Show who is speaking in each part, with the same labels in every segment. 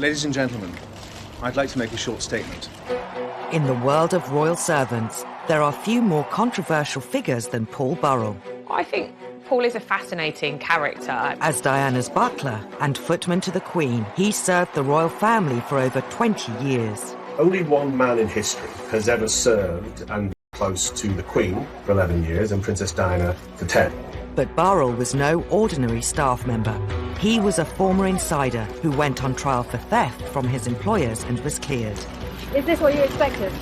Speaker 1: Ladies and gentlemen, I'd like to make a short statement.
Speaker 2: In the world of royal servants, there are few more controversial figures than Paul Burrell.
Speaker 3: I think Paul is a fascinating character.
Speaker 2: As Diana's butler and footman to the Queen, he served the royal family for over 20 years.
Speaker 4: Only one man in history has ever served and been close to the Queen for 11 years and Princess Diana for 10.
Speaker 2: But Burrell was no ordinary staff member. He was a former insider who went on trial for theft from his employers and was cleared.
Speaker 5: Is this what you expected?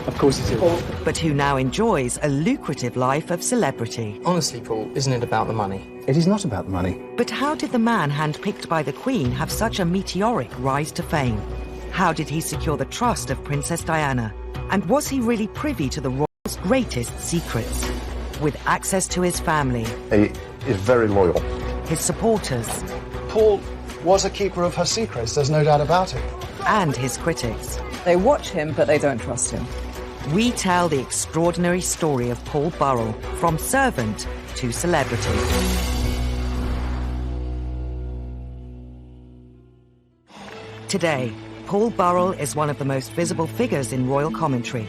Speaker 6: Of course it is.
Speaker 2: But who now enjoys a lucrative life of celebrity.
Speaker 6: Honestly, Paul, isn't it about the money?
Speaker 7: It is not about the money.
Speaker 2: But how did the man handpicked by the Queen have such a meteoric rise to fame? How did he secure the trust of Princess Diana? And was he really privy to the royals' greatest secrets? With access to his family,
Speaker 7: He is very loyal.
Speaker 2: his supporters,
Speaker 8: Paul was a keeper of her secrets, there's no doubt about it.
Speaker 2: and his critics.
Speaker 9: They watch him, but they don't trust him.
Speaker 2: We tell the extraordinary story of Paul Burrell, from servant to celebrity. Today, Paul Burrell is one of the most visible figures in royal commentary.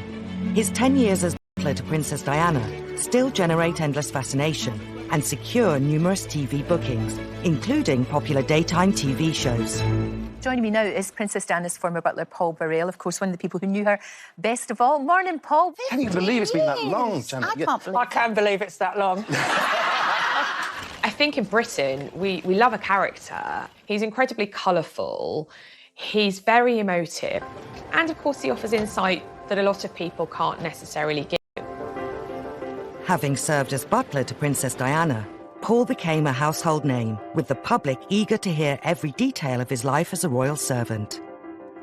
Speaker 2: His 10 years as butler to Princess Diana still generate endless fascination and secure numerous TV bookings, including popular daytime TV shows.
Speaker 10: Joining me now is Princess Diana's former butler, Paul Burrell, of course, one of the people who knew her best of all. Morning, Paul.
Speaker 7: Can you believe it's been that long, Janet?
Speaker 10: I can't believe it's that long.
Speaker 3: I think in Britain, we love a character. He's incredibly colourful. He's very emotive. And, of course, he offers insight that a lot of people can't necessarily give.
Speaker 2: Having served as butler to Princess Diana, Paul became a household name, with the public eager to hear every detail of his life as a royal servant.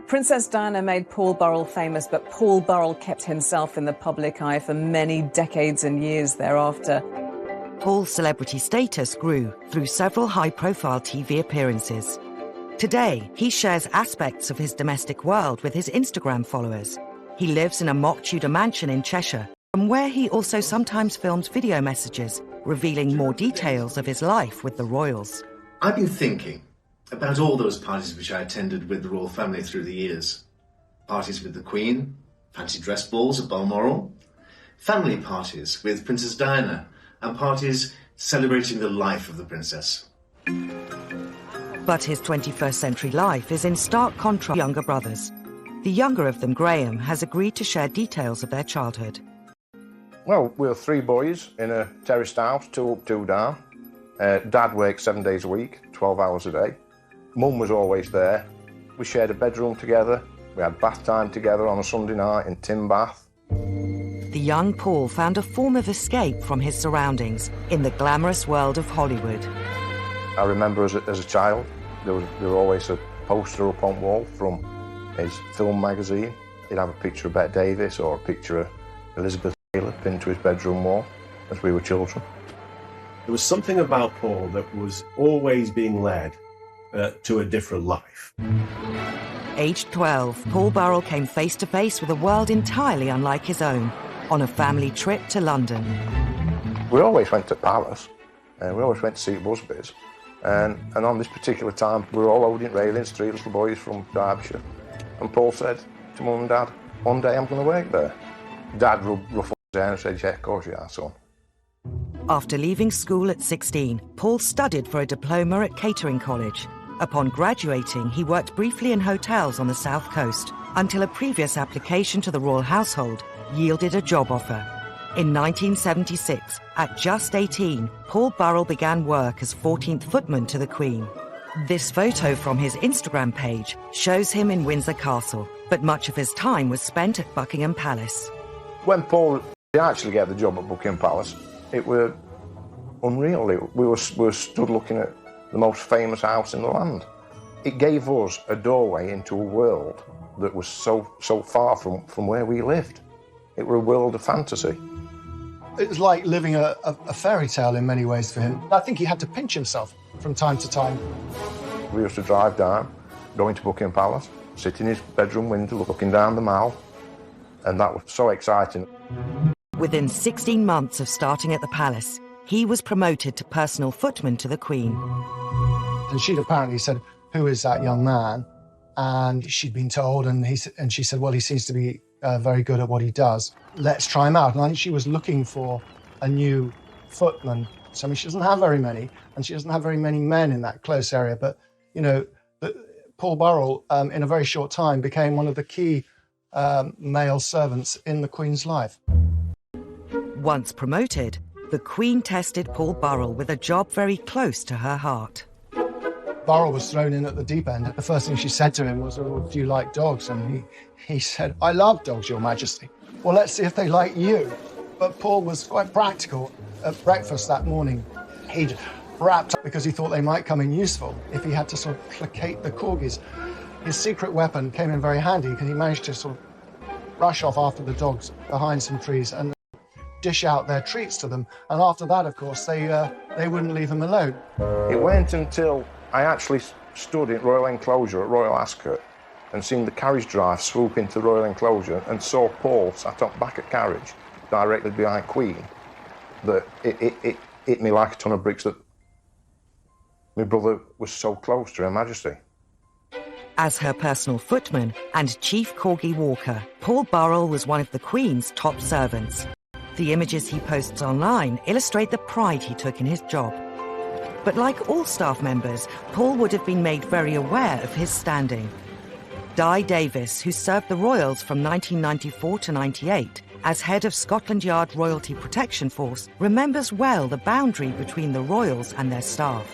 Speaker 9: Princess Diana made Paul Burrell famous, but Paul Burrell kept himself in the public eye for many decades and years thereafter.
Speaker 2: Paul's celebrity status grew through several high-profile TV appearances. Today, he shares aspects of his domestic world with his Instagram followers. He lives in a mock Tudor mansion in Cheshire, from where he also sometimes films video messages revealing more details of his life with the royals.
Speaker 11: I've been thinking about all those parties which I attended with the royal family through the years. Parties with the Queen, fancy dress balls at Balmoral, family parties with Princess Diana, and parties celebrating the life of the princess.
Speaker 2: But his 21st century life is in stark contrast to younger brothers. The younger of them, Graham, has agreed to share details of their childhood.
Speaker 7: Well, we were 3 boys in a terraced house, 2 up, 2 down. Dad worked 7 days a week, 12 hours a day. Mum was always there. We shared a bedroom together. We had bath time together on a Sunday night in Tim Bath.
Speaker 2: The young Paul found a form of escape from his surroundings in the glamorous world of Hollywood.
Speaker 7: I remember as a child, there was always a poster up on wall from his film magazine. He'd have a picture of Bette Davis or a picture of Elizabeth Taylor pinned to his bedroom wall as we were children.
Speaker 4: There was something about Paul that was always being led to a different life.
Speaker 2: Aged 12, Paul Burrell came face to face with a world entirely unlike his own on a family trip to London.
Speaker 7: We always went to Paris, and we always went to see Busby's. And on this particular time, we were all holding railings, 3 little boys from Derbyshire. And Paul said to Mum and Dad, one day I'm going to work there. Dad ruffled his hair and said, yeah, of course you are, son.
Speaker 2: After leaving school at 16, Paul studied for a diploma at Catering College. Upon graduating, he worked briefly in hotels on the south coast until a previous application to the royal household yielded a job offer. In 1976, at just 18, Paul Burrell began work as 14th footman to the Queen. This photo from his Instagram page shows him in Windsor Castle, but much of his time was spent at Buckingham Palace.
Speaker 7: When Paul actually got the job at Buckingham Palace, it was unreal. We were stood looking at the most famous house in the land. It gave us a doorway into a world that was so far from where we lived. It was a world of fantasy.
Speaker 8: It was like living a fairy tale in many ways for him. I think he had to pinch himself from time to time.
Speaker 7: We used to drive down, going to Buckingham Palace, sit in his bedroom window looking down the Mall, and that was so exciting.
Speaker 2: Within 16 months of starting at the palace, he was promoted to personal footman to the Queen.
Speaker 8: And she'd apparently said, who is that young man? and she'd been told, and she said, well, he seems to be very good at what he does. Let's try him out. And I think she was looking for a new footman. So, I mean, she doesn't have very many, and she doesn't have very many men in that close area. But, you know, Paul Burrell, in a very short time, became one of the key male servants in the Queen's life.
Speaker 2: Once promoted, the Queen tested Paul Burrell with a job very close to her heart.
Speaker 8: Burrell was thrown in at the deep end. The first thing she said to him was, oh, do you like dogs? And he said, I love dogs, Your Majesty. Well, let's see if they like you. But Paul was quite practical. At breakfast that morning, he'd wrapped up because he thought they might come in useful if he had to sort of placate the corgis. His secret weapon came in very handy because he managed to sort of rush off after the dogs behind some trees and dish out their treats to them. And after that, of course, they wouldn't leave him alone.
Speaker 7: It went until I actually stood in Royal Enclosure at Royal Ascot and seen the carriage drive swoop into Royal Enclosure and saw Paul sat up back at carriage directly behind Queen, that it hit me like a ton of bricks that my brother was so close to Her Majesty.
Speaker 2: As her personal footman and chief corgi walker, Paul Burrell was one of the Queen's top servants. The images he posts online illustrate the pride he took in his job. But like all staff members, Paul would have been made very aware of his standing. Di Davis, who served the Royals from 1994 to 98 as head of Scotland Yard Royalty Protection Force, remembers well the boundary between the Royals and their staff.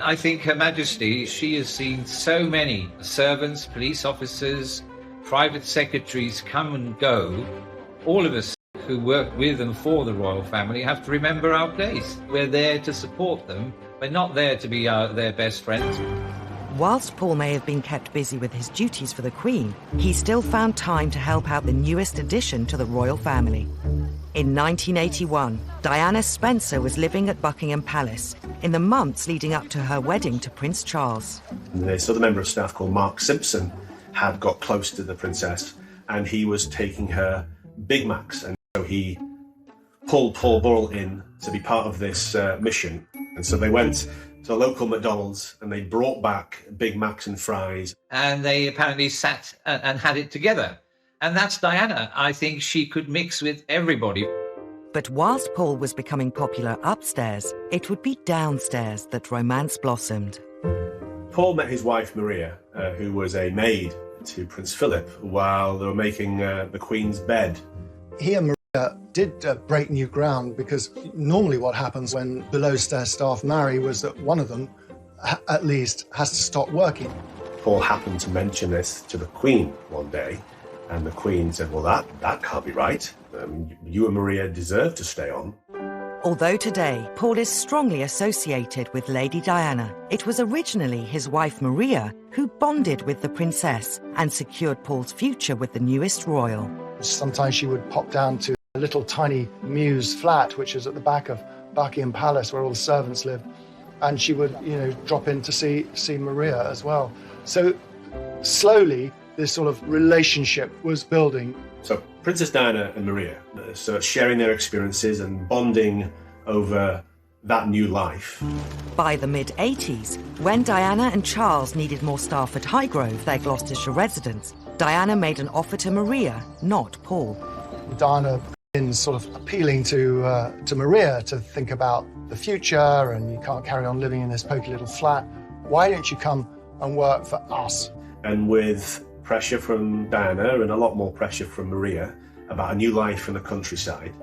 Speaker 12: I think Her Majesty, she has seen so many servants, police officers, private secretaries come and go. All of us who work with and for the royal family have to remember our place. We're there to support them. We're not there to be their best friends.
Speaker 2: Whilst Paul may have been kept busy with his duties for the Queen, he still found time to help out the newest addition to the royal family. In 1981, Diana Spencer was living at Buckingham Palace in the months leading up to her wedding to Prince Charles.
Speaker 4: This other member of staff called Mark Simpson had got close to the princess, and he was taking her Big Macs, and so he pulled Paul Burrell in to be part of this mission. And so they went to a local McDonald's and they brought back Big Macs and fries.
Speaker 12: And they apparently sat and had it together. And that's Diana. I think she could mix with everybody.
Speaker 2: But whilst Paul was becoming popular upstairs, it would be downstairs that romance blossomed.
Speaker 4: Paul met his wife Maria, who was a maid to Prince Philip, while they were making the Queen's bed.
Speaker 8: He and Maria did break new ground, because normally what happens when below-stairs staff marry was that one of them, at least, has to stop working.
Speaker 4: Paul happened to mention this to the Queen one day, and the Queen said, well, that can't be right. You and Maria deserve to stay on.
Speaker 2: Although today Paul is strongly associated with Lady Diana, it was originally his wife Maria who bonded with the princess and secured Paul's future with the newest royal.
Speaker 8: Sometimes she would pop down to a little tiny mews flat, which is at the back of Buckingham Palace, where all the servants live, and she would, drop in to see Maria as well. So slowly, this sort of relationship was building.
Speaker 4: So Princess Diana and Maria, so sharing their experiences and bonding over that new life.
Speaker 2: By the mid-80s, when Diana and Charles needed more staff at Highgrove, their Gloucestershire residence, Diana made an offer to Maria, not Paul.
Speaker 8: Diana in sort of appealing to Maria to think about the future, and you can't carry on living in this poky little flat. Why don't you come and work for us?
Speaker 4: And with pressure from Diana and a lot more pressure from Maria about a new life in the countryside,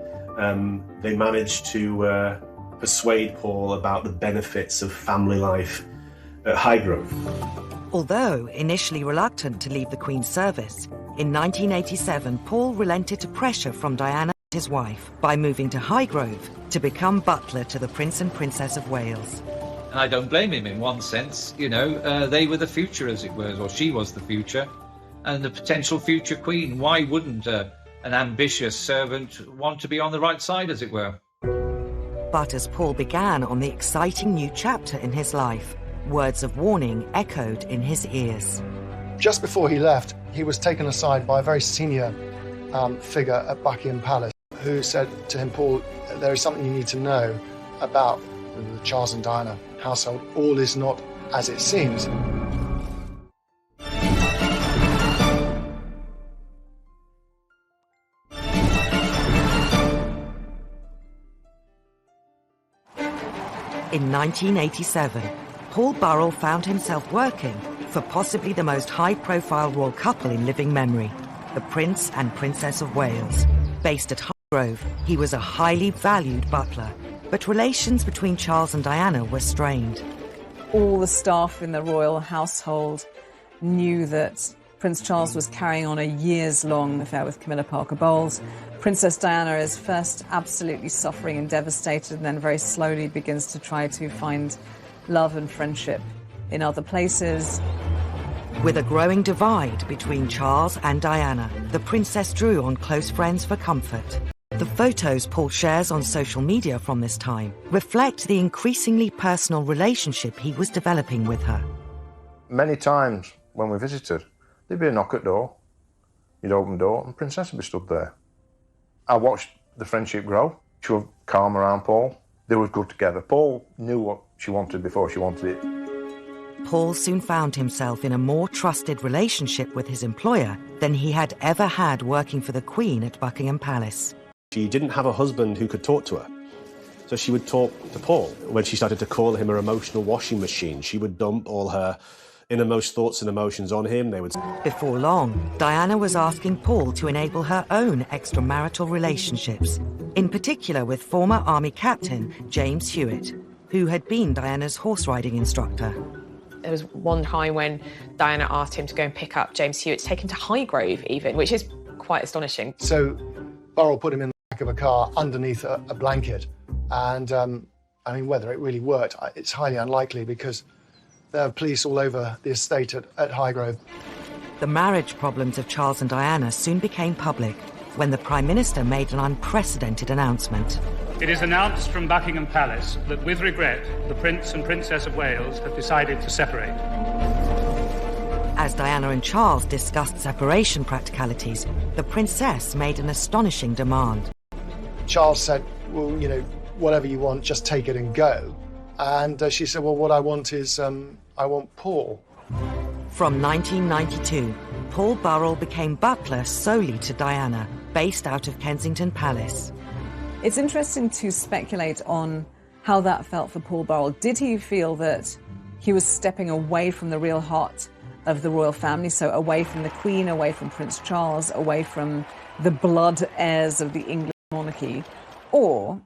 Speaker 4: they managed to persuade Paul about the benefits of family life at Highgrove.
Speaker 2: Although initially reluctant to leave the Queen's service, in 1987 Paul relented to pressure from Diana and his wife by moving to Highgrove to become butler to the Prince and Princess of Wales.
Speaker 12: And I don't blame him in one sense. They were the future, as it were, or she was the future, and the potential future Queen. Why wouldn't an ambitious servant want to be on the right side, as it were?
Speaker 2: But as Paul began on the exciting new chapter in his life, words of warning echoed in his ears.
Speaker 8: Just before he left, he was taken aside by a very senior figure at Buckingham Palace who said to him, Paul, there is something you need to know about the Charles and Diana household. All is not as it seems.
Speaker 2: In 1987, Paul Burrell found himself working for possibly the most high-profile royal couple in living memory, the Prince and Princess of Wales. Based at Highgrove, he was a highly valued butler, but relations between Charles and Diana were strained.
Speaker 9: All the staff in the royal household knew that Prince Charles was carrying on a years-long affair with Camilla Parker Bowles. Princess Diana is first absolutely suffering and devastated, and then very slowly begins to try to find love and friendship in other places.
Speaker 2: With a growing divide between Charles and Diana, the princess drew on close friends for comfort. The photos Paul shares on social media from this time reflect the increasingly personal relationship he was developing with her.
Speaker 7: Many times when we visited, there'd be a knock at the door. You'd open the door and Princess would be stood there. I watched the friendship grow. She was calm around Paul. They were good together. Paul knew what she wanted before she wanted it.
Speaker 2: Paul soon found himself in a more trusted relationship with his employer than he had ever had working for the Queen at Buckingham Palace.
Speaker 4: She didn't have a husband who could talk to her. So she would talk to Paul. When she started to call him her emotional washing machine, she would dump all her innermost thoughts and emotions on him.
Speaker 2: Before long, Diana was asking Paul to enable her own extramarital relationships, in particular with former Army Captain James Hewitt, who had been Diana's horse riding instructor.
Speaker 3: There was one time when Diana asked him to go and pick up James Hewitt, to take him to Highgrove even, which is quite astonishing.
Speaker 8: So Burrell put him in the back of a car underneath a blanket, and I mean, whether it really worked, it's highly unlikely because there are police all over the estate at Highgrove.
Speaker 2: The marriage problems of Charles and Diana soon became public when the Prime Minister made an unprecedented announcement.
Speaker 13: It is announced from Buckingham Palace that, with regret, the Prince and Princess of Wales have decided to separate.
Speaker 2: As Diana and Charles discussed separation practicalities, the Princess made an astonishing demand.
Speaker 8: Charles said, well, you know, whatever you want, just take it and go. And she said, well, what I want is, I want Paul.
Speaker 2: From 1992, Paul Burrell became butler solely to Diana, based out of Kensington Palace.
Speaker 9: It's interesting to speculate on how that felt for Paul Burrell. Did he feel that he was stepping away from the real heart of the royal family, so away from the Queen, away from Prince Charles, away from the blood heirs of the English monarchy? Or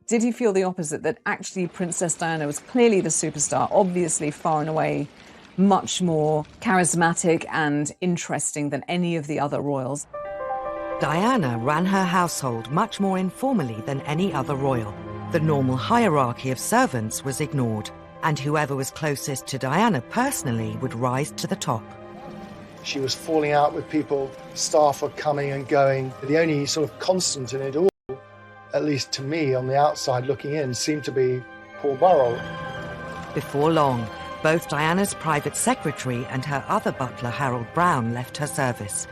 Speaker 9: did he feel the opposite, that actually Princess Diana was clearly the superstar, obviously far and away much more charismatic and interesting than any of the other royals?
Speaker 2: Diana ran her household much more informally than any other royal. The normal hierarchy of servants was ignored, and whoever was closest to Diana personally would rise to the top.
Speaker 8: She was falling out with people, staff were coming and going. The only sort of constant in it all, at least to me on the outside looking in, seemed to be Paul Burrell.
Speaker 2: Before long, both Diana's private secretary and her other butler, Harold Brown, left her service.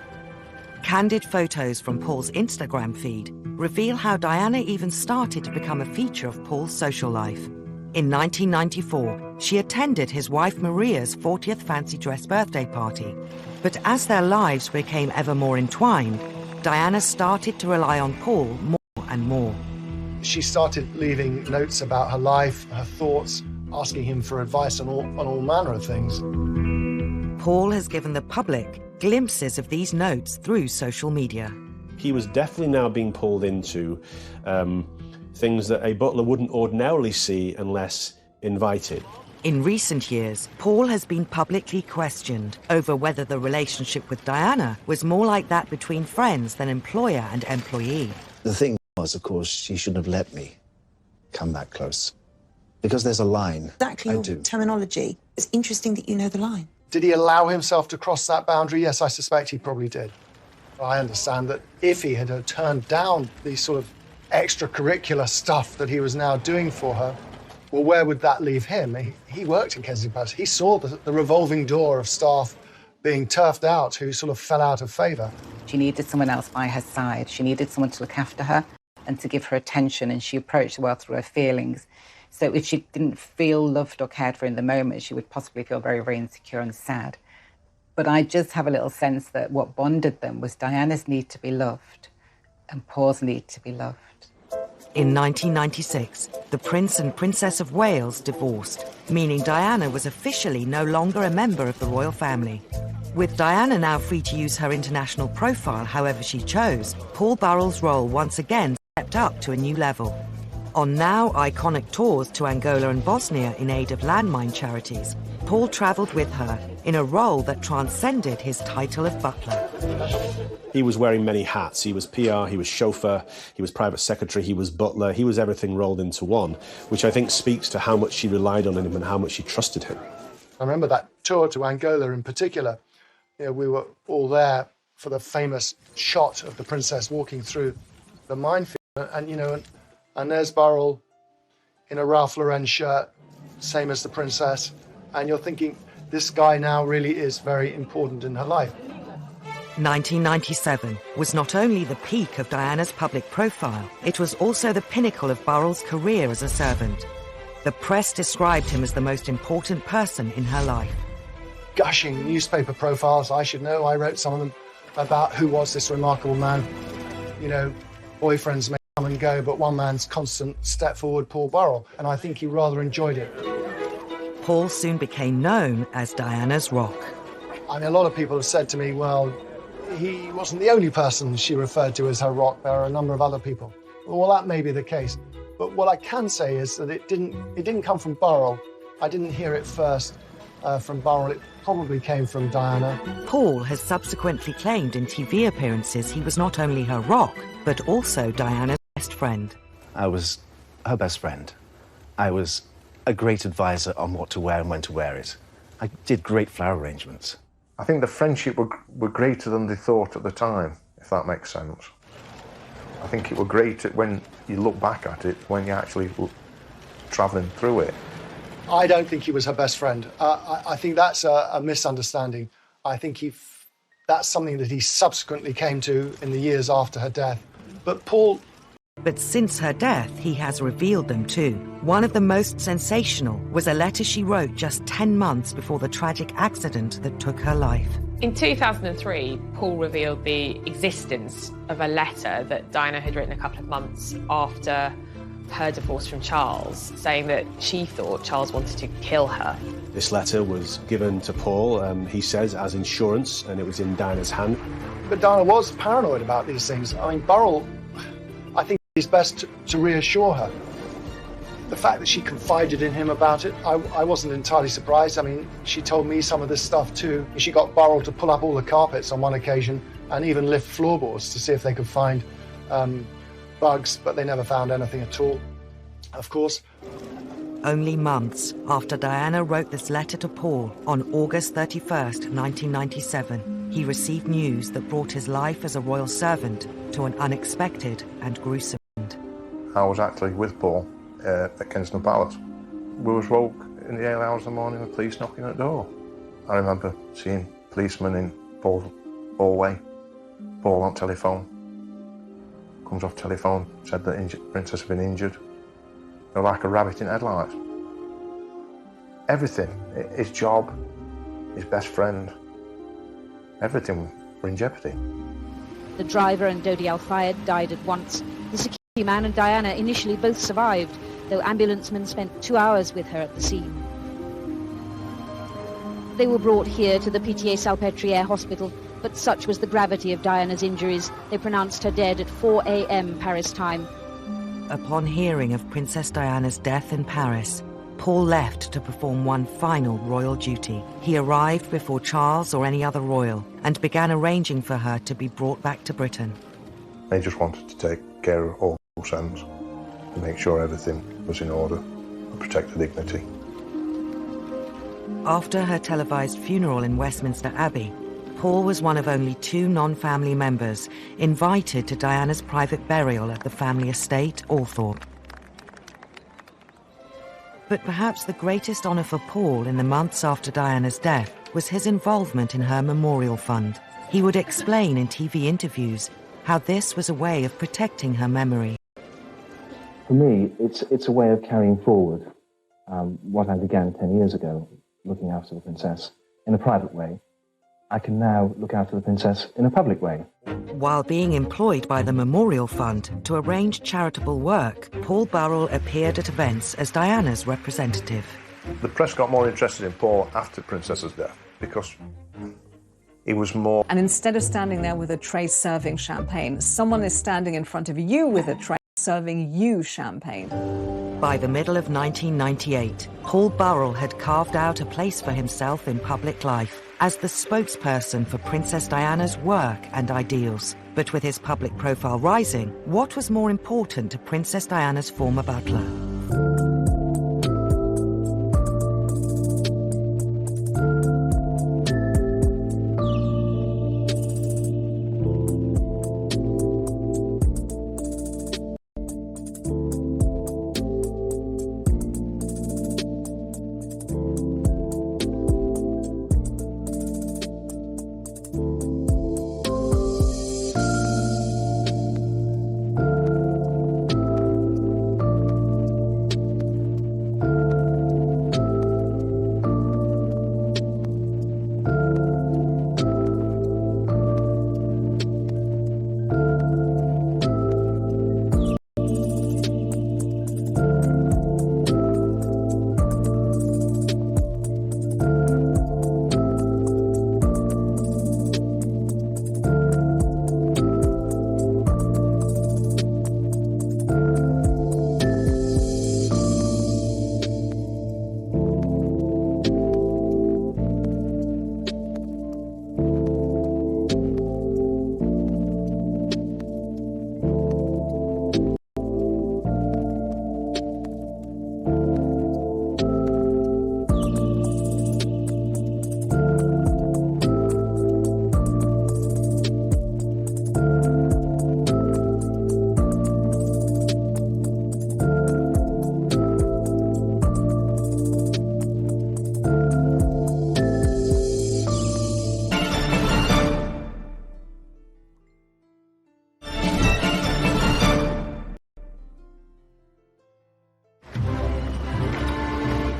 Speaker 2: Candid photos from Paul's Instagram feed reveal how Diana even started to become a feature of Paul's social life. In 1994, she attended his wife Maria's 40th fancy dress birthday party. But as their lives became ever more entwined, Diana started to rely on Paul more and more.
Speaker 8: She started leaving notes about her life, her thoughts, asking him for advice on all manner of things.
Speaker 2: Paul has given the public glimpses of these notes through social media.
Speaker 4: He was definitely now being pulled into things that a butler wouldn't ordinarily see unless invited.
Speaker 2: In recent years, Paul has been publicly questioned over whether the relationship with Diana was more like that between friends than employer and employee.
Speaker 14: The thing was, of course, she shouldn't have let me come that close. Because there's a line.
Speaker 15: Exactly your terminology. It's interesting that you know the line.
Speaker 8: Did he allow himself to cross that boundary? Yes, I suspect he probably did. I understand that if he had turned down the sort of extracurricular stuff that he was now doing for her, well, where would that leave him? He worked in Kensington Palace. He saw the revolving door of staff being turfed out who sort of fell out of favour.
Speaker 16: She needed someone else by her side. She needed someone to look after her and to give her attention, and she approached the world through her feelings. So if she didn't feel loved or cared for in the moment, she would possibly feel very, very insecure and sad. But I just have a little sense that what bonded them was Diana's need to be loved and Paul's need to be loved.
Speaker 2: In 1996, the Prince and Princess of Wales divorced, meaning Diana was officially no longer a member of the royal family. With Diana now free to use her international profile however she chose, Paul Burrell's role once again stepped up to a new level. On now iconic tours to Angola and Bosnia in aid of landmine charities, Paul travelled with her in a role that transcended his title of butler.
Speaker 4: He was wearing many hats. He was PR, he was chauffeur, he was private secretary, he was butler, he was everything rolled into one, which I think speaks to how much she relied on him and how much she trusted him.
Speaker 8: I remember that tour to Angola in particular. You know, we were all there for the famous shot of the princess walking through the minefield, and there's Burrell in a Ralph Lauren shirt, same as the princess, and you're thinking, this guy now really is very important in her life.
Speaker 2: 1997 was not only the peak of Diana's public profile, it was also the pinnacle of Burrell's career as a servant. The press described him as the most important person in her life.
Speaker 8: Gushing newspaper profiles, I should know, I wrote some of them, about who was this remarkable man. You know, boyfriends may come and go, but one man's constant step forward, Paul Burrell, and I think he rather enjoyed it.
Speaker 2: Paul soon became known as Diana's rock.
Speaker 8: I mean, a lot of people have said to me, well, he wasn't the only person she referred to as her rock. There are a number of other people. Well, that may be the case. But what I can say is that it didn't come from Burrell. I didn't hear it first from Burrell. It probably came from Diana.
Speaker 2: Paul has subsequently claimed in TV appearances he was not only her rock, but also Diana's best friend.
Speaker 14: I was her best friend. I was a great advisor on what to wear and when to wear it. I did great flower arrangements.
Speaker 7: I think the friendship were greater than they thought at the time, if that makes sense. I think it were great when you look back at it, when you're actually travelling through it.
Speaker 8: I don't think he was her best friend. I think that's a misunderstanding. I think that's something that he subsequently came to in the years after her death.
Speaker 2: But since her death, he has revealed them too. One of the most sensational was a letter she wrote just 10 months before the tragic accident that took her life.
Speaker 3: In 2003, Paul revealed the existence of a letter that Diana had written a couple of months after her divorce from Charles, saying that she thought Charles wanted to kill her.
Speaker 4: This letter was given to Paul, he says, as insurance, and it was in Diana's hand.
Speaker 8: But Diana was paranoid about these things. I mean, Burrell, I think it's best to reassure her. The fact that she confided in him about it, I wasn't entirely surprised. I mean, she told me some of this stuff too. She got Burrell to pull up all the carpets on one occasion and even lift floorboards to see if they could find bugs, but they never found anything at all, of course.
Speaker 2: Only months after Diana wrote this letter to Paul on August 31st, 1997, he received news that brought his life as a royal servant to an unexpected and gruesome end.
Speaker 7: I was actually with Paul at Kensington Palace. We was woke in the early hours of the morning with police knocking at the door. I remember seeing policemen in Paul's hallway. Paul on telephone. Comes off telephone, said that the princess had been injured. They were like a rabbit in headlights. Everything, his job, his best friend, everything were in jeopardy.
Speaker 17: The driver and Dodi Al-Fayed died at once. The security man and Diana initially both survived, though ambulancemen spent 2 hours with her at the scene. They were brought here to the Pitié-Salpêtrière hospital, but such was the gravity of Diana's injuries, they pronounced her dead at 4 a.m. Paris time.
Speaker 2: Upon hearing of Princess Diana's death in Paris, Paul left to perform one final royal duty. He arrived before Charles or any other royal and began arranging for her to be brought back to Britain.
Speaker 7: They just wanted to take care of all loose ends and make sure everything was in order and protect the dignity.
Speaker 2: After her televised funeral in Westminster Abbey, Paul was one of only 2 non-family members invited to Diana's private burial at the family estate, Althorpe. But perhaps the greatest honour for Paul in the months after Diana's death was his involvement in her memorial fund. He would explain in TV interviews how this was a way of protecting her memory.
Speaker 14: For me, it's a way of carrying forward what I began 10 years ago, looking after the princess in a private way. I can now look after the princess in a public way.
Speaker 2: While being employed by the Memorial Fund to arrange charitable work, Paul Burrell appeared at events as Diana's representative.
Speaker 7: The press got more interested in Paul after Princess's death because he was more...
Speaker 9: And instead of standing there with a tray serving champagne, someone is standing in front of you with a tray serving you champagne.
Speaker 2: By the middle of 1998, Paul Burrell had carved out a place for himself in public life as the spokesperson for Princess Diana's work and ideals. But with his public profile rising, what was more important to Princess Diana's former butler?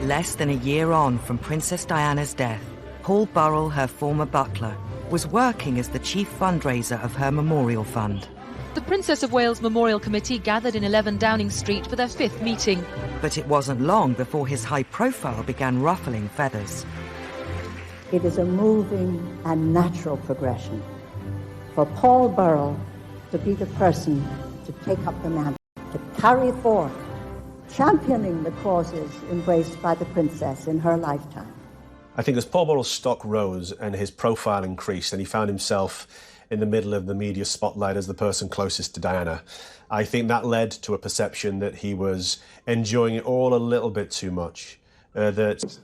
Speaker 2: Less than a year on from Princess Diana's death, Paul Burrell, her former butler, was working as the chief fundraiser of her memorial fund.
Speaker 18: The Princess of Wales Memorial Committee gathered in 11 Downing Street for their 5th meeting.
Speaker 2: But it wasn't long before his high profile began ruffling feathers.
Speaker 19: It is a moving and natural progression for Paul Burrell to be the person to take up the mantle, to carry forth, championing the causes embraced by the princess in her lifetime.
Speaker 4: I think as Paul Burrell's stock rose and his profile increased and he found himself in the middle of the media spotlight as the person closest to Diana, I think that led to a perception that he was enjoying it all a little bit too much. That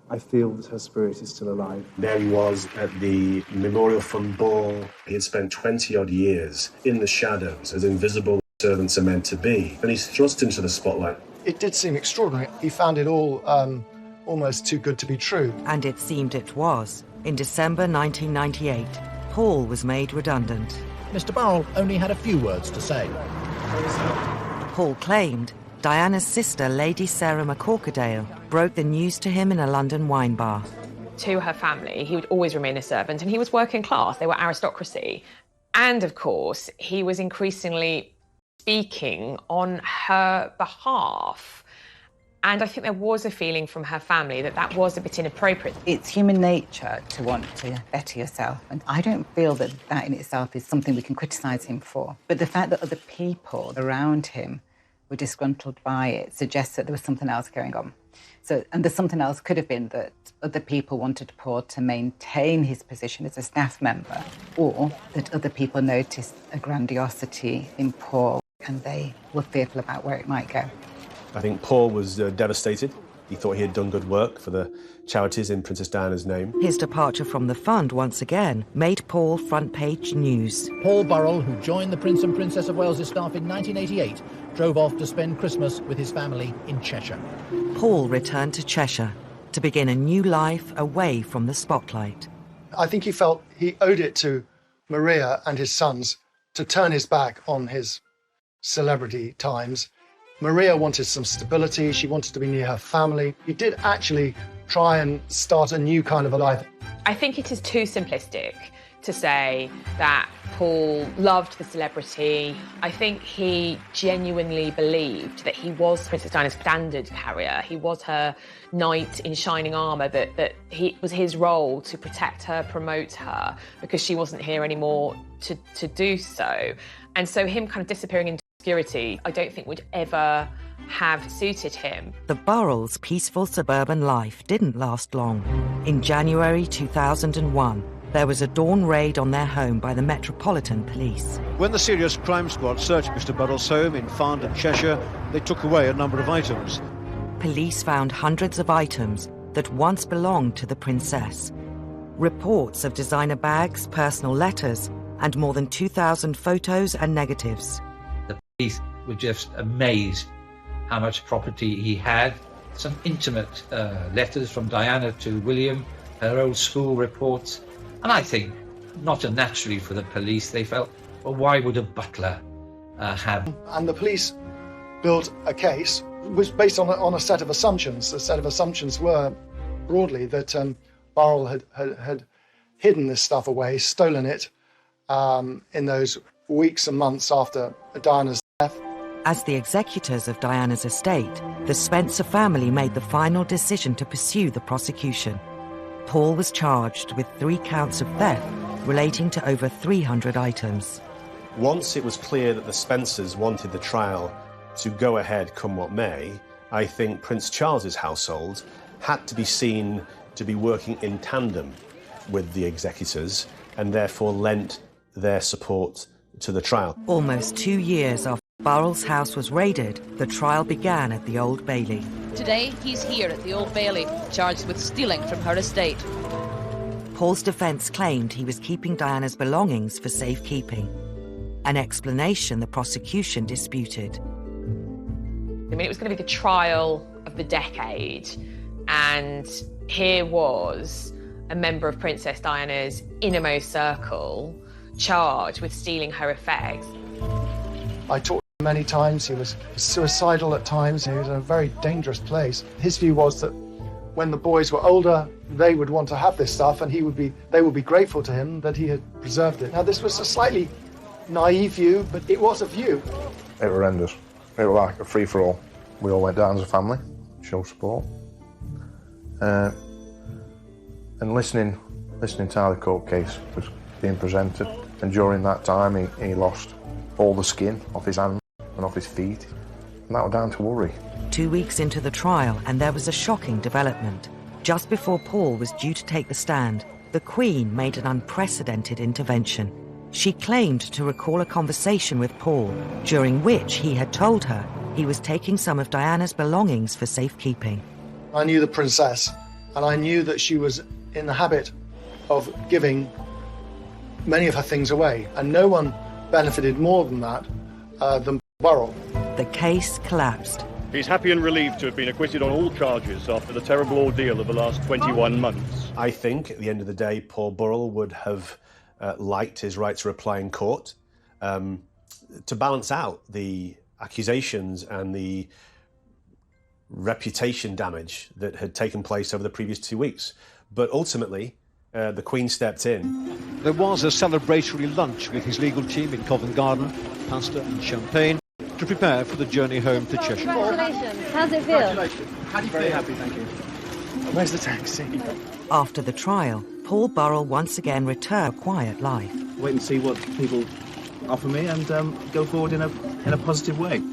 Speaker 14: I feel that her spirit is still alive.
Speaker 4: There he was at the Memorial Fund ball. He had spent 20-odd years in the shadows, as invisible servants are meant to be, and he's thrust into the spotlight.
Speaker 8: It did seem extraordinary. He found it all almost too good to be true.
Speaker 2: And it seemed it was. In December 1998, Paul was made redundant.
Speaker 20: Mr. Burrell only had a few words to say.
Speaker 2: Paul claimed Diana's sister, Lady Sarah McCorquodale, broke the news to him in a London wine bar.
Speaker 3: To her family, he would always remain a servant, and he was working class. They were aristocracy. And of course, he was increasingly speaking on her behalf. And I think there was a feeling from her family that that was a bit inappropriate.
Speaker 16: It's human nature to want to better yourself. And I don't feel that that in itself is something we can criticise him for. But the fact that other people around him were disgruntled by it suggests that there was something else going on. And the something else could have been that other people wanted Paul to maintain his position as a staff member, or that other people noticed a grandiosity in Paul and they were fearful about where it might go.
Speaker 4: I think Paul was devastated. He thought he had done good work for the charities in Princess Diana's name.
Speaker 2: His departure from the fund once again made Paul front-page news.
Speaker 20: Paul Burrell, who joined the Prince and Princess of Wales' staff in 1988, drove off to spend Christmas with his family in Cheshire.
Speaker 2: Paul returned to Cheshire to begin a new life away from the spotlight.
Speaker 8: I think he felt he owed it to Maria and his sons to turn his back on his celebrity times. Maria wanted some stability. She wanted to be near her family. He did actually try and start a new kind of a life.
Speaker 3: I think it is too simplistic to say that Paul loved the celebrity. I think he genuinely believed that he was Princess Diana's standard carrier. He was her knight in shining armour, that it was his role to protect her, promote her, because she wasn't here anymore to do so. And so him kind of disappearing into obscurity, I don't think would ever have suited him.
Speaker 2: The Burrells' peaceful suburban life didn't last long. In January 2001, there was a dawn raid on their home by the Metropolitan Police.
Speaker 21: When the Serious Crime Squad searched Mr. Burrell's home in Farndon, Cheshire, they took away a number of items.
Speaker 2: Police found hundreds of items that once belonged to the princess. Reports of designer bags, personal letters, and more than 2,000 photos and negatives.
Speaker 12: The police were just amazed how much property he had. Some intimate letters from Diana to William, her old school reports. And I think, not unnaturally for the police, they felt, well, why would a butler have?
Speaker 8: And the police built a case which based on a set of assumptions. The set of assumptions were, broadly, that Burrell had hidden this stuff away, stolen it, in those weeks and months after Diana's death.
Speaker 2: As the executors of Diana's estate, the Spencer family made the final decision to pursue the prosecution. Paul was charged with 3 counts of theft relating to over 300 items.
Speaker 4: Once it was clear that the Spencers wanted the trial to go ahead come what may, I think Prince Charles's household had to be seen to be working in tandem with the executors and therefore lent their support to the trial.
Speaker 2: Almost 2 years after Burrell's house was raided, the trial began at the Old Bailey.
Speaker 18: Today, he's here at the Old Bailey, charged with stealing from her estate.
Speaker 2: Paul's defence claimed he was keeping Diana's belongings for safekeeping, an explanation the prosecution disputed.
Speaker 3: I mean, it was going to be the trial of the decade, and here was a member of Princess Diana's innermost circle charged with stealing her effects.
Speaker 8: I talked to him many times. He was suicidal at times. He was in a very dangerous place. His view was that when the boys were older, they would want to have this stuff, and they would be grateful to him that he had preserved it. Now, this was a slightly naive view, but it was a view.
Speaker 7: It was horrendous. It was like a free-for-all. We all went down as a family, show support. And listening to how the court case was being presented, and during that time he lost all the skin off his hands and off his feet, and that was down to worry.
Speaker 2: 2 weeks into the trial, and there was a shocking development. Just before Paul was due to take the stand, the Queen made an unprecedented intervention. She claimed to recall a conversation with Paul, during which he had told her he was taking some of Diana's belongings for safekeeping.
Speaker 8: I knew the princess, and I knew that she was in the habit of giving many of her things away, and no one benefited more than that than Burrell.
Speaker 2: The case collapsed.
Speaker 22: He's happy and relieved to have been acquitted on all charges after the terrible ordeal of the last 21 months.
Speaker 4: I think, at the end of the day, Paul Burrell would have liked his right to reply in court to balance out the accusations and the reputation damage that had taken place over the previous 2 weeks. But ultimately, the Queen stepped in.
Speaker 21: There was a celebratory lunch with his legal team in Covent Garden, pasta and champagne, to prepare for the journey home to Cheshire.
Speaker 5: Congratulations. How's it feel?
Speaker 8: How do you feel? Very happy, thank you. Where's the taxi?
Speaker 2: After the trial, Paul Burrell once again returned to a quiet life.
Speaker 23: Wait and see what people offer me and go forward in a positive way.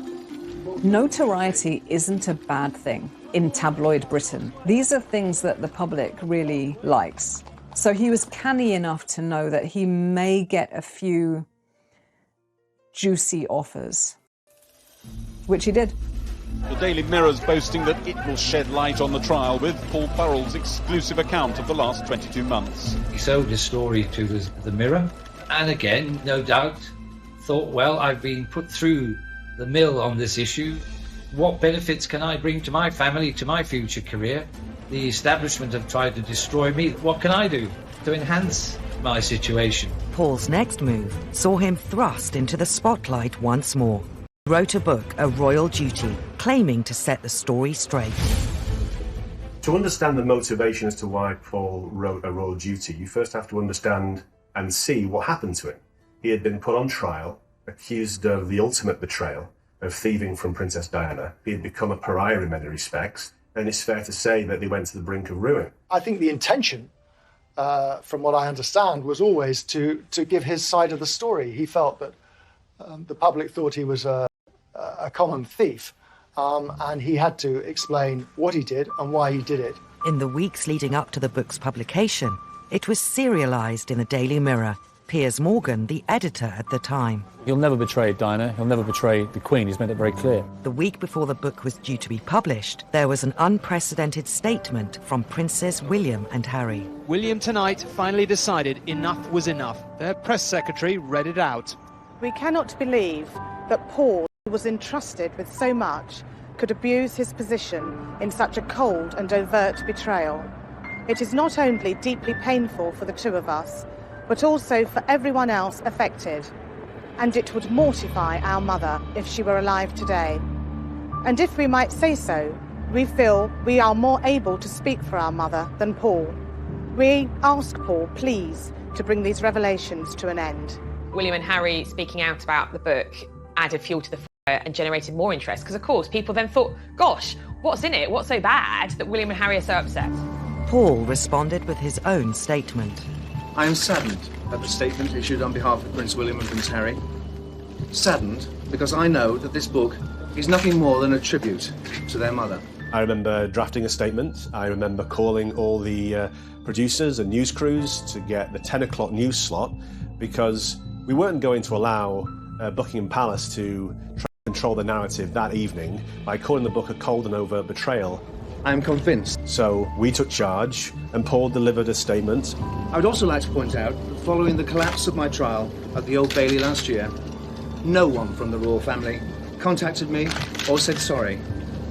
Speaker 9: Notoriety isn't a bad thing in tabloid Britain. These are things that the public really likes. So he was canny enough to know that he may get a few juicy offers, which he did.
Speaker 24: The Daily Mirror's boasting that it will shed light on the trial with Paul Burrell's exclusive account of the last 22 months.
Speaker 12: He sold his story to the Mirror, and again, no doubt, thought, well, I've been put through the mill on this issue. What benefits can I bring to my family, to my future career? The establishment have tried to destroy me. What can I do to enhance my situation?
Speaker 2: Paul's next move saw him thrust into the spotlight once more. He wrote a book, A Royal Duty, claiming to set the story straight.
Speaker 4: To understand the motivation as to why Paul wrote A Royal Duty, you first have to understand and see what happened to him. He had been put on trial, accused of the ultimate betrayal, of thieving from Princess Diana. He had become a pariah in many respects, and it's fair to say that they went to the brink of ruin.
Speaker 8: I think the intention, from what I understand, was always to give his side of the story. He felt that the public thought he was a common thief, and he had to explain what he did and why he did it.
Speaker 2: In the weeks leading up to the book's publication, it was serialised in the Daily Mirror. Piers Morgan, the editor at the time.
Speaker 1: He'll never betray Diana, he'll never betray the Queen, he's made it very clear.
Speaker 2: The week before the book was due to be published, there was an unprecedented statement from Princes William and Harry.
Speaker 6: William tonight finally decided enough was enough. Their press secretary read it out.
Speaker 10: We cannot believe that Paul, who was entrusted with so much, could abuse his position in such a cold and overt betrayal. It is not only deeply painful for the two of us, but also for everyone else affected. And it would mortify our mother if she were alive today. And if we might say so, we feel we are more able to speak for our mother than Paul. We ask Paul, please, to bring these revelations to an end.
Speaker 3: William and Harry speaking out about the book added fuel to the fire and generated more interest, because of course people then thought, gosh, what's in it? What's so bad that William and Harry are so upset?
Speaker 2: Paul responded with his own statement.
Speaker 23: I am saddened at the statement issued on behalf of Prince William and Prince Harry. Saddened because I know that this book is nothing more than a tribute to their mother.
Speaker 4: I remember drafting a statement. I remember calling all the producers and news crews to get the 10 o'clock news slot, because we weren't going to allow Buckingham Palace to try to control the narrative that evening by calling the book a cold and overt betrayal.
Speaker 23: I am convinced.
Speaker 4: So we took charge and Paul delivered a statement.
Speaker 23: I would also like to point out that following the collapse of my trial at the Old Bailey last year, no one from the royal family contacted me or said sorry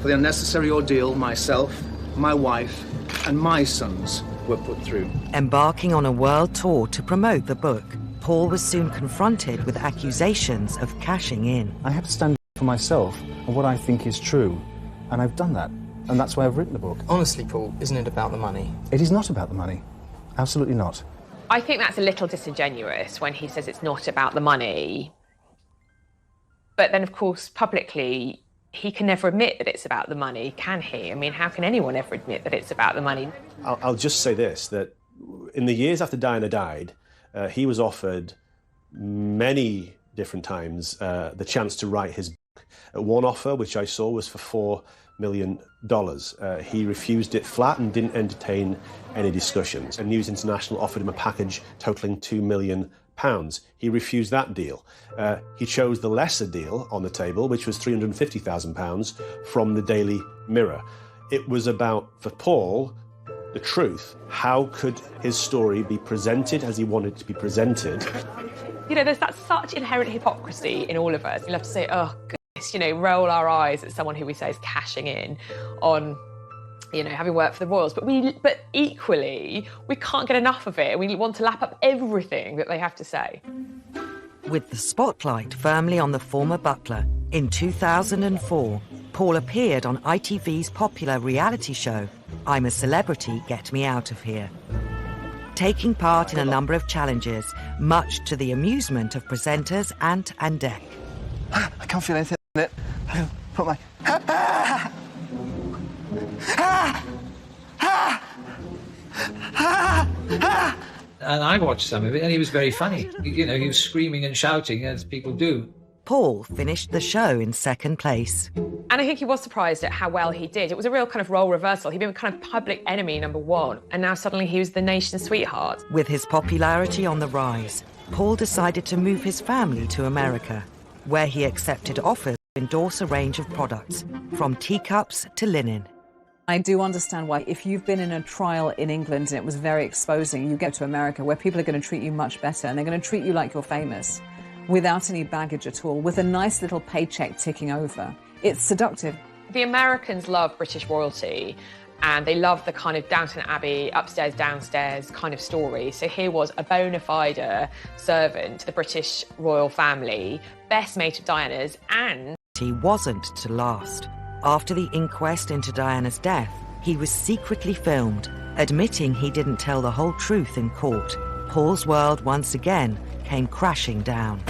Speaker 23: for the unnecessary ordeal myself, my wife and my sons were put through.
Speaker 2: Embarking on a world tour to promote the book, Paul was soon confronted with accusations of cashing in.
Speaker 1: I have to stand for myself and what I think is true, and I've done that. And that's why I've written the book.
Speaker 11: Honestly, Paul, isn't it about the money?
Speaker 1: It is not about the money. Absolutely not.
Speaker 3: I think that's a little disingenuous when he says it's not about the money. But then, of course, publicly, he can never admit that it's about the money, can he? I mean, how can anyone ever admit that it's about the money?
Speaker 4: I'll just say this, that in the years after Diana died, he was offered many different times the chance to write his book. One offer, which I saw, was for $4 million. He refused it flat and didn't entertain any discussions. And News International offered him a package totaling £2 million. He refused that deal. He chose the lesser deal on the table, which was £350,000 from the Daily Mirror. It was about, for Paul, the truth. How could his story be presented as he wanted it to be presented?
Speaker 3: You know, there's that such inherent hypocrisy in all of us. We love to say, oh, goodness, you know, roll our eyes at someone who we say is cashing in on, you know, having worked for the royals. But equally, we can't get enough of it. We want to lap up everything that they have to say.
Speaker 2: With the spotlight firmly on the former butler, in 2004, Paul appeared on ITV's popular reality show, I'm a Celebrity, Get Me Out of Here. Taking part in a number of challenges, much to the amusement of presenters Ant and Dec.
Speaker 11: I can't feel anything in it. I put my...
Speaker 12: And I watched some of it, and he was very funny. You know, he was screaming and shouting, as people do.
Speaker 2: Paul finished the show in second place.
Speaker 3: And I think he was surprised at how well he did. It was a real kind of role reversal. He'd been kind of public enemy #1, and now suddenly he was the nation's sweetheart.
Speaker 2: With his popularity on the rise, Paul decided to move his family to America, where he accepted offers to endorse a range of products, from teacups to linen.
Speaker 9: I do understand why, if you've been in a trial in England and it was very exposing, you get to America where people are going to treat you much better and they're going to treat you like you're famous, without any baggage at all, with a nice little paycheck ticking over. It's seductive.
Speaker 3: The Americans love British royalty, and they love the kind of Downton Abbey, upstairs, downstairs kind of story. So here was a bona fide servant to the British royal family, best mate of Diana's, and...
Speaker 2: He wasn't to last. After the inquest into Diana's death, He was secretly filmed, admitting he didn't tell the whole truth in court. Paul's world once again came crashing down.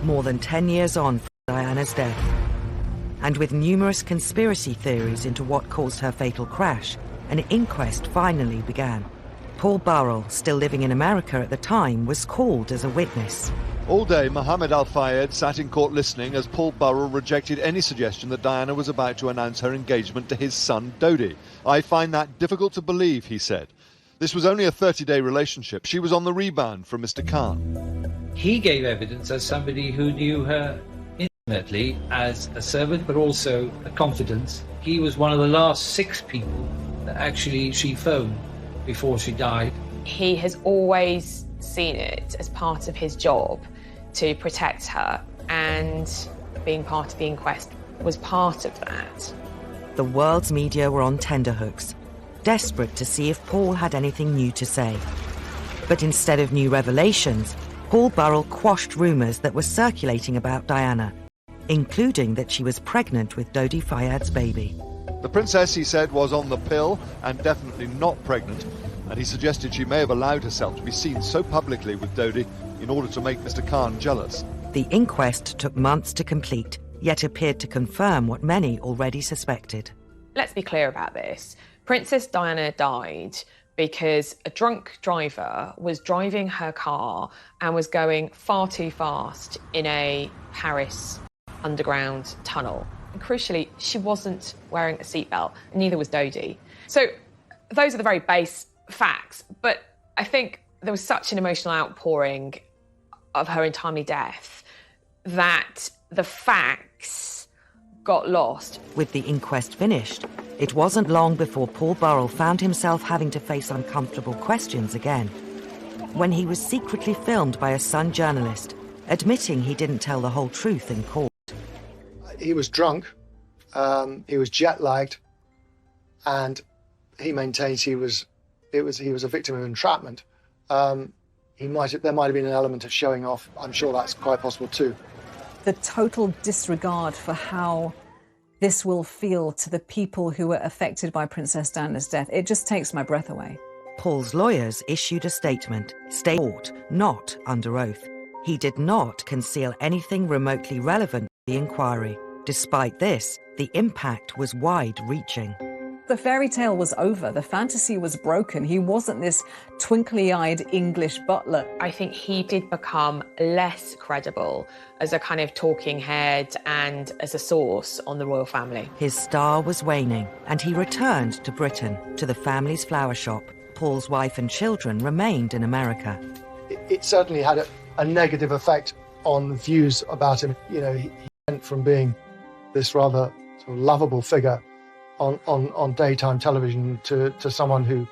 Speaker 2: More than 10 years on from Diana's death, and with numerous conspiracy theories into what caused her fatal crash, an inquest finally began. Paul Burrell, still living in America at the time, was called as a witness.
Speaker 21: All day, Mohammed Al-Fayed sat in court listening as Paul Burrell rejected any suggestion that Diana was about to announce her engagement to his son, Dodi. "I find that difficult to believe," he said. This was only a 30-day relationship. She was on the rebound from Mr. Khan.
Speaker 12: He gave evidence as somebody who knew her intimately as a servant, but also a confidant. He was one of the last 6 people that actually she phoned before she died.
Speaker 3: He has always seen it as part of his job to protect her, and being part of the inquest was part of that.
Speaker 2: The world's media were on tenterhooks, desperate to see if Paul had anything new to say. But instead of new revelations, Paul Burrell quashed rumours that were circulating about Diana, including that she was pregnant with Dodi Fayed's baby.
Speaker 21: The princess, he said, was on the pill and definitely not pregnant, and he suggested she may have allowed herself to be seen so publicly with Dodi in order to make Mr. Khan jealous.
Speaker 2: The inquest took months to complete, yet appeared to confirm what many already suspected.
Speaker 3: Let's be clear about this. Princess Diana died because a drunk driver was driving her car and was going far too fast in a Paris underground tunnel. And crucially, she wasn't wearing a seatbelt, neither was Dodi. So those are the very base facts, but I think there was such an emotional outpouring of her untimely death that the facts got lost.
Speaker 2: With the inquest finished, it wasn't long before Paul Burrell found himself having to face uncomfortable questions again. When he was secretly filmed by a Sun journalist, admitting he didn't tell the whole truth in court.
Speaker 8: He was drunk, he was jet-lagged, and he maintains he was a victim of entrapment. There might have been an element of showing off. I'm sure that's quite possible too.
Speaker 9: The total disregard for how this will feel to the people who were affected by Princess Diana's death, it just takes my breath away.
Speaker 2: Paul's lawyers issued a statement, court, not under oath. He did not conceal anything remotely relevant to the inquiry. Despite this, the impact was wide-reaching.
Speaker 9: The fairy tale was over. The fantasy was broken. He wasn't this twinkly-eyed English butler.
Speaker 3: I think he did become less credible as a kind of talking head and as a source on the royal family.
Speaker 2: His star was waning, and he returned to Britain, to the family's flower shop. Paul's wife and children remained in America.
Speaker 8: It certainly had a negative effect on views about him. You know, he went from being this rather sort of lovable figure on daytime television to someone who,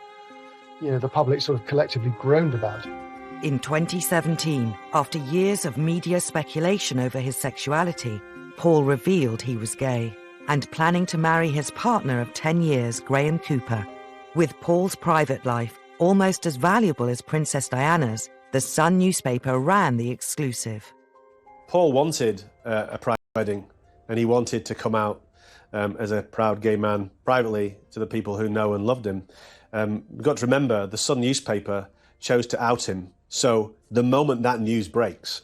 Speaker 8: you know, the public sort of collectively groaned about.
Speaker 2: In 2017, after years of media speculation over his sexuality, Paul revealed he was gay and planning to marry his partner of 10 years, Graham Cooper. With Paul's private life almost as valuable as Princess Diana's, the Sun newspaper ran the exclusive.
Speaker 4: Paul wanted a private wedding, and he wanted to come out as a proud gay man privately to the people who know and loved him. We've got to remember, the Sun newspaper chose to out him. So the moment that news breaks,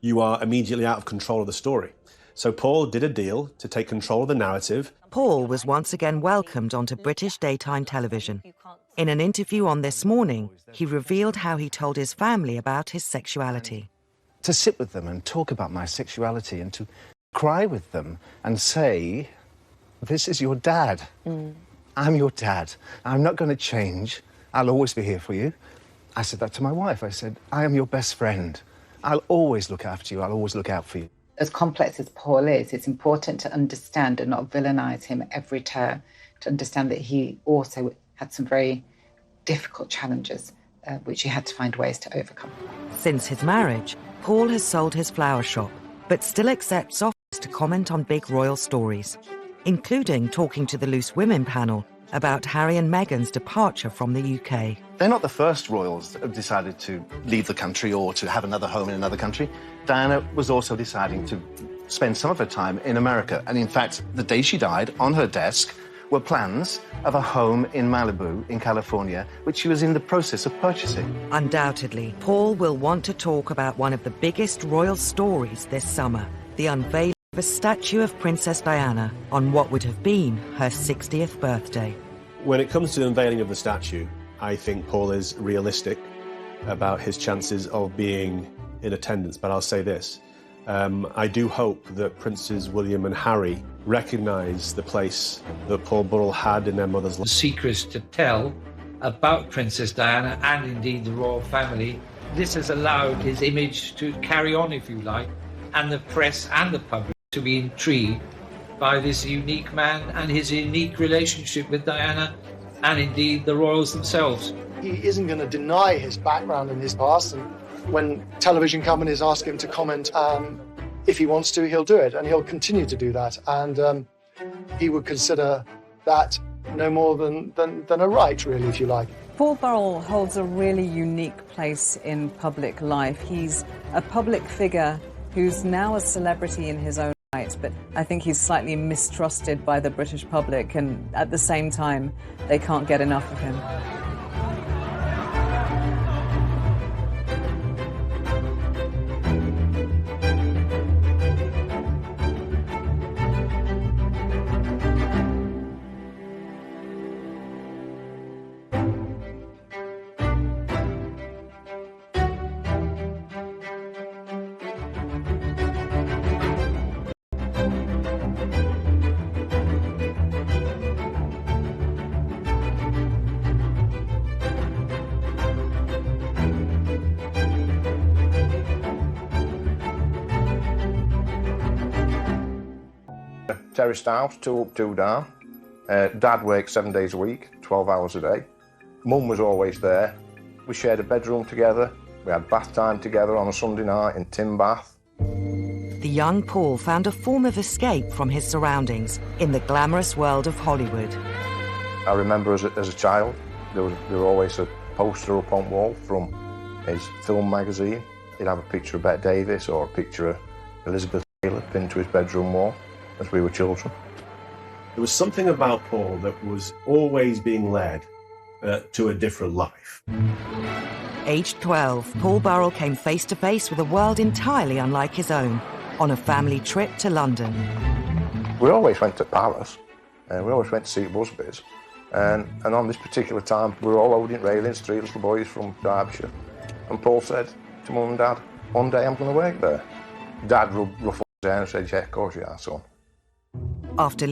Speaker 4: you are immediately out of control of the story. So Paul did a deal to take control of the narrative.
Speaker 2: Paul was once again welcomed onto British daytime television. In an interview on This Morning, he revealed how he told his family about his sexuality.
Speaker 14: To sit with them and talk about my sexuality and to cry with them and say, this is your dad. I'm your dad. I'm not going to change. I'll always be here for you. I said that to my wife. I said, I am your best friend. I'll always look after you. I'll always look out for you.
Speaker 16: As complex as Paul is, it's important to understand and not villainise him every turn, to understand that he also had some very difficult challenges, which he had to find ways to overcome.
Speaker 2: Since his marriage, Paul has sold his flower shop, but still accepts offers to comment on big royal stories. including talking to the Loose Women panel about Harry and Meghan's departure from the UK.
Speaker 14: They're not the first royals that have decided to leave the country or to have another home in another country. Diana was also deciding to spend some of her time in America. And in fact, the day she died, on her desk were plans of a home in Malibu in California, which she was in the process of purchasing.
Speaker 2: Undoubtedly, Paul will want to talk about one of the biggest royal stories this summer, the unveiling of a statue of Princess Diana on what would have been her 60th birthday.
Speaker 4: When it comes to the unveiling of the statue, I think Paul is realistic about his chances of being in attendance, but I'll say this. I do hope that Princes William and Harry recognise the place that Paul Burrell had in their mother's life.
Speaker 12: Secrets to tell about Princess Diana and indeed the royal family. This has allowed his image to carry on, if you like, and the press and the public to be intrigued by this unique man and his unique relationship with Diana and indeed the royals themselves.
Speaker 8: He isn't going to deny his background and his past, and when television companies ask him to comment, if he wants to, he'll do it, and he'll continue to do that, and he would consider that no more than a right, really, if you like.
Speaker 9: Paul Burrell holds a really unique place in public life. He's a public figure who's now a celebrity in his own right, but I think he's slightly mistrusted by the British public, and at the same time, they can't get enough of him.
Speaker 7: Terraced house, 2 up, 2 down. Dad worked 7 days a week, 12 hours a day. Mum was always there. We shared a bedroom together. We had bath time together on a Sunday night in Tim Bath.
Speaker 2: The young Paul found a form of escape from his surroundings in the glamorous world of Hollywood.
Speaker 7: I remember as a child, there was always a poster up on wall from his film magazine. He'd have a picture of Bette Davis or a picture of Elizabeth Taylor pinned to his bedroom wall as we were children.
Speaker 4: There was something about Paul that was always being led to a different life.
Speaker 2: Aged 12, Paul Burrell came face to face with a world entirely unlike his own on a family trip to London.
Speaker 7: We always went to Paris, and we always went to see Busby's. And on this particular time, we were all holding railings, 3 little boys from Derbyshire. And Paul said to Mum and Dad, one day I'm going to work there. Dad ruffled his hair and said, yeah, of course you are, son.
Speaker 2: After